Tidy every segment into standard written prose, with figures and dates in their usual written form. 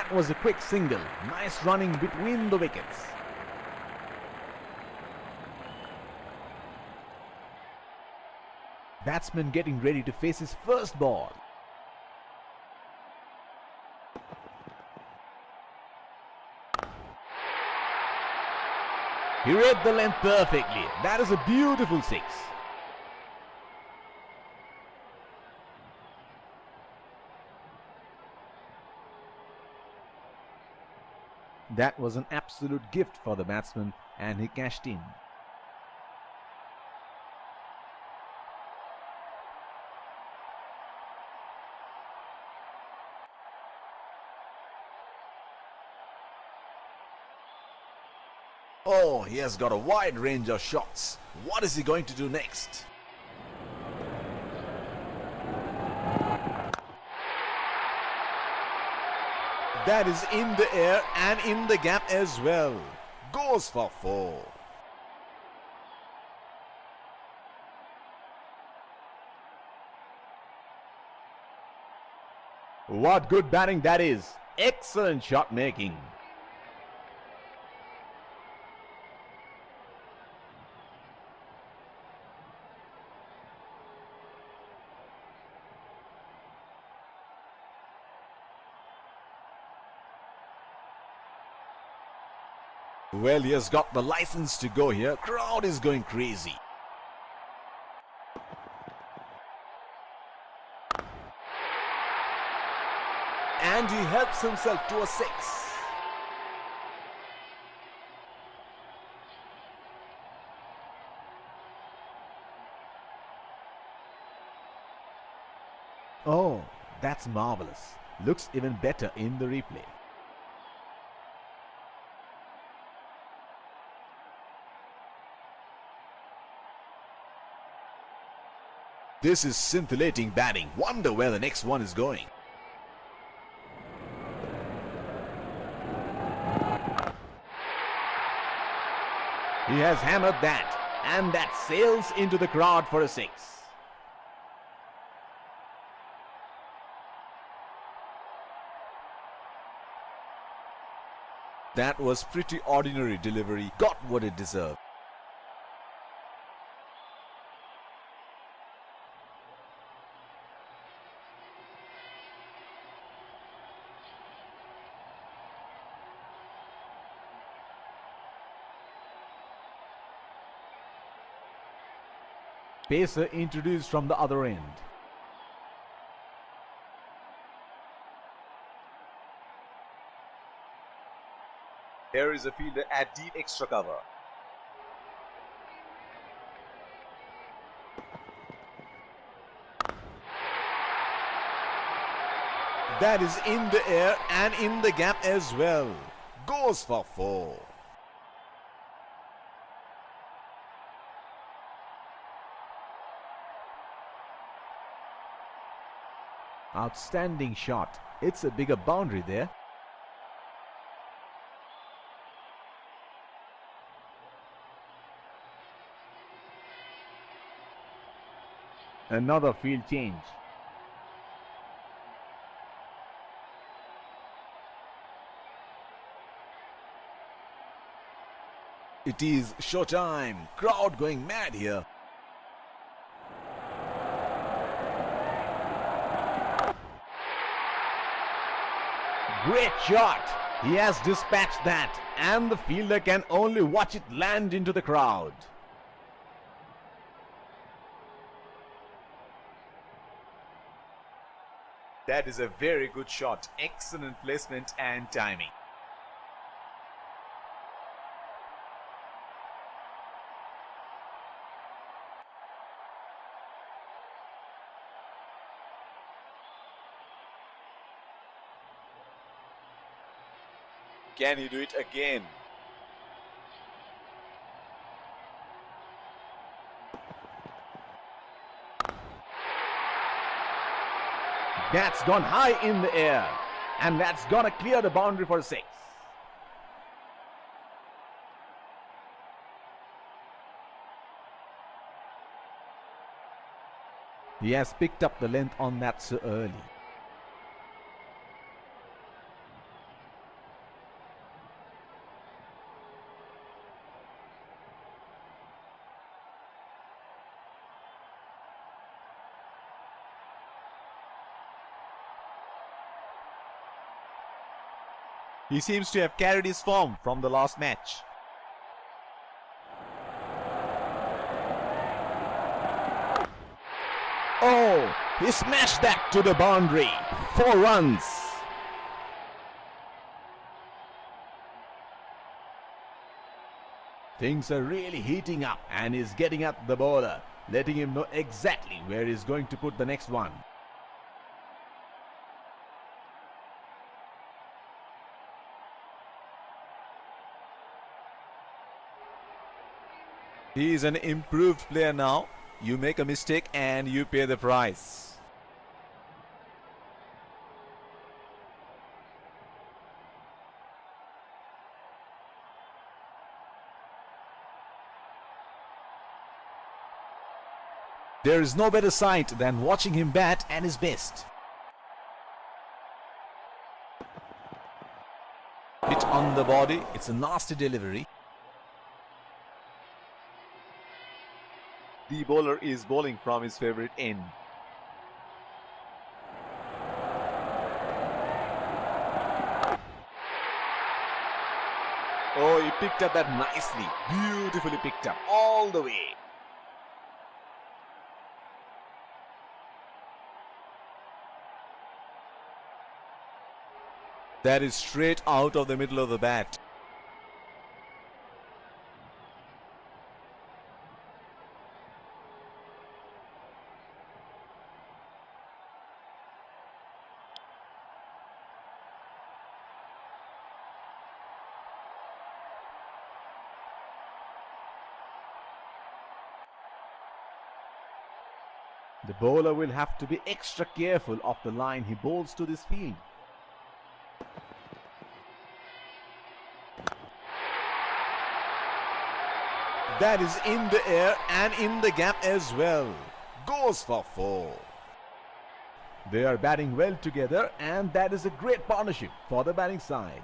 That was a quick single. Nice running between the wickets. Batsman getting ready to face his first ball. He read the length perfectly. That is a beautiful six. That was an absolute gift for the batsman and he cashed in. Oh, he has got a wide range of shots. What is he going to do next? That is in the air and in the gap as well. Goes for 4. What good batting that is. Excellent shot making. Well, he has got the license to go here. Crowd is going crazy. And he helps himself to a 6. Oh, that's marvelous. Looks even better in the replay. This is scintillating batting. Wonder where the next one is going. He has hammered that, and that sails into the crowd for a 6. That was pretty ordinary delivery. Got what it deserved. Pacer introduced from the other end. Here is a fielder at deep extra cover. That is in the air and in the gap as well. Goes for 4. Outstanding shot. It's a bigger boundary there. Another field change. It is showtime. Crowd going mad here. Great shot. He has dispatched that, and the fielder can only watch it land into the crowd. That is a very good shot. Excellent placement and timing. Can he do it again? That's gone high in the air, and that's gonna clear the boundary for a 6. He has picked up the length on that so early. He seems to have carried his form from the last match. Oh, he smashed that to the boundary. 4 runs. Things are really heating up and he's getting at the bowler, letting him know exactly where he's going to put the next one. He is an improved player now. You make a mistake and you pay the price. There is no better sight than watching him bat at his best. Hit on the body. It's a nasty delivery. The bowler is bowling from his favorite end. Oh, he picked up that nicely. Beautifully picked up all the way. That is straight out of the middle of the bat. The bowler will have to be extra careful of the line he bowls to this field. That is in the air and in the gap as well. Goes for 4. They are batting well together and that is a great partnership for the batting side.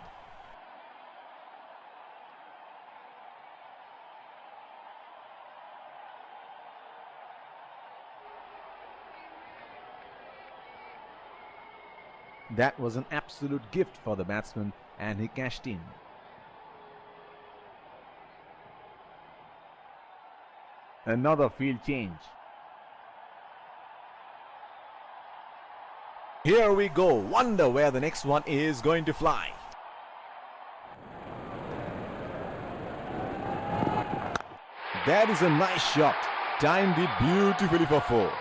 That was an absolute gift for the batsman and he cashed in. Another field change. Here we go. Wonder where the next one is going to fly. That is a nice shot. Timed it beautifully for 4.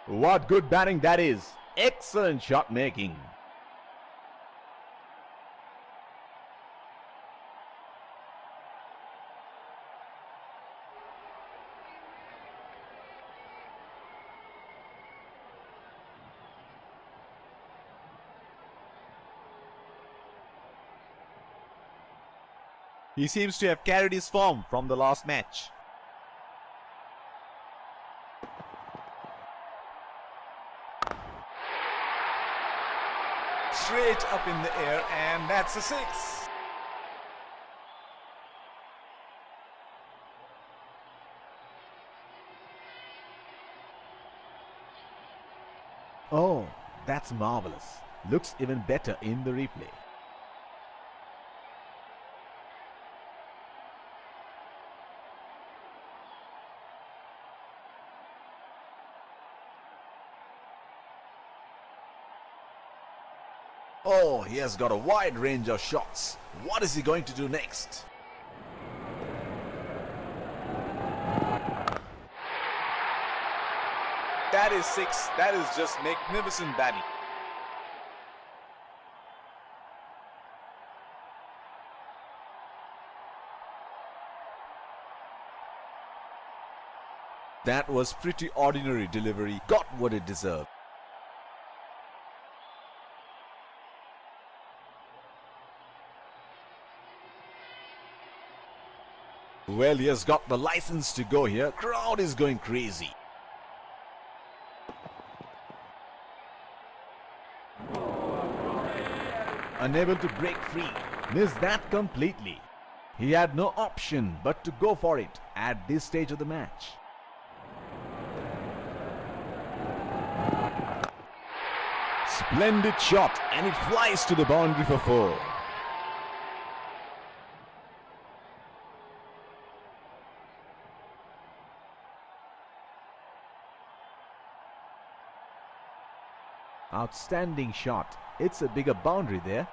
What good batting that is. Excellent shot making. He seems to have carried his form from the last match. Straight up in the air and that's a 6. Oh, that's marvelous. Looks even better in the replay. Oh, he has got a wide range of shots. What is he going to do next? That is 6. That is just magnificent batting. That was pretty ordinary delivery. Got what it deserved. Well, he has got the license to go here. Crowd is going crazy. Unable to break free. Missed that completely. He had no option but to go for it at this stage of the match. Splendid shot, and it flies to the boundary for 4. Outstanding shot. It's a bigger boundary there.